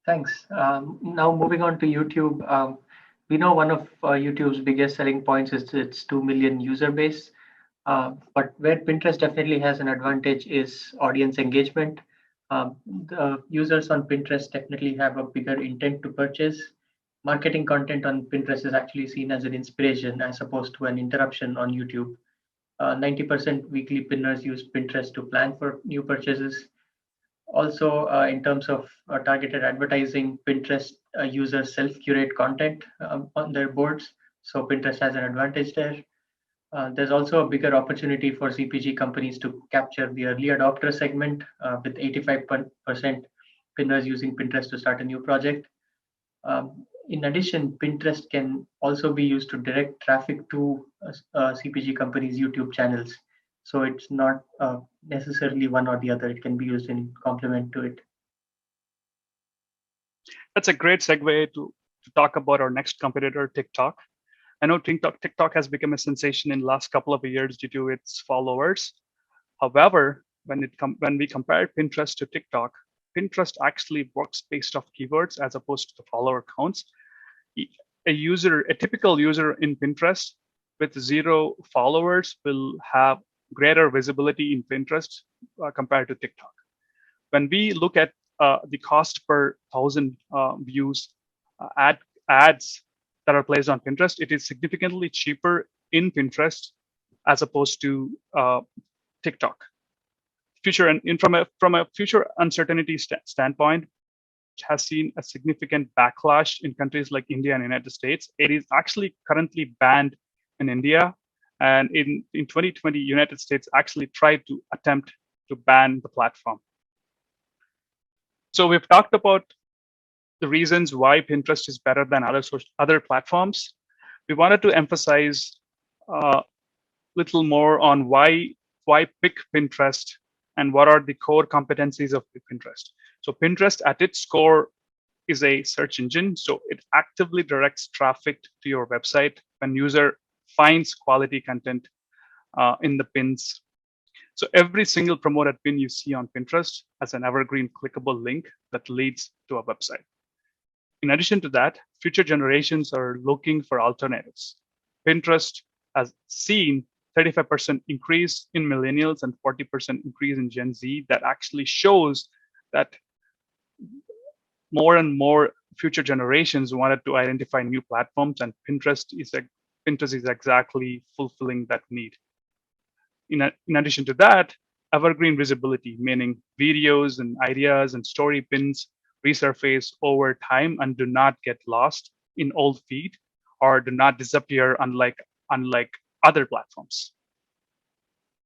Thanks. Now moving on to YouTube, we know one of YouTube's biggest selling points is its 2 million user base. But where Pinterest definitely has an advantage is audience engagement. The users on Pinterest definitely have a bigger intent to purchase. Marketing content on Pinterest is actually seen as an inspiration as opposed to an interruption on YouTube. 90% weekly pinners use Pinterest to plan for new purchases. Also, in terms of targeted advertising, Pinterest users self-curate content on their boards, so Pinterest has an advantage there. There's also a bigger opportunity for CPG companies to capture the early adopter segment, with 85% pinners using Pinterest to start a new project. In addition, Pinterest can also be used to direct traffic to CPG companies' YouTube channels. So it's not necessarily one or the other. It can be used in complement to it. That's a great segue to talk about our next competitor, TikTok. I know TikTok has become a sensation in the last couple of years due to its followers. However, when we compare Pinterest to TikTok, Pinterest actually works based off keywords as opposed to the follower counts. A typical user in Pinterest with 0 followers will have greater visibility in Pinterest compared to TikTok. When we look at the cost per 1,000 views, ads that are placed on Pinterest, it is significantly cheaper in Pinterest as opposed to TikTok. Future and from a future uncertainty standpoint, which has seen a significant backlash in countries like India and United States. It is actually currently banned in India, and in 2020, United States actually tried to attempt to ban the platform. So we've talked about the reasons why Pinterest is better than other platforms. We wanted to emphasize a little more on why pick Pinterest and what are the core competencies of Pinterest. So Pinterest at its core is a search engine. So it actively directs traffic to your website when user finds quality content in the pins. So every single promoted pin you see on Pinterest has an evergreen clickable link that leads to a website. In addition to that, future generations are looking for alternatives. Pinterest has seen 35% increase in millennials and 40% increase in Gen Z. That actually shows that more and more future generations wanted to identify new platforms, and Pinterest is exactly fulfilling that need. In addition to that, evergreen visibility, meaning videos and ideas and story pins resurface over time and do not get lost in old feed or do not disappear unlike other platforms.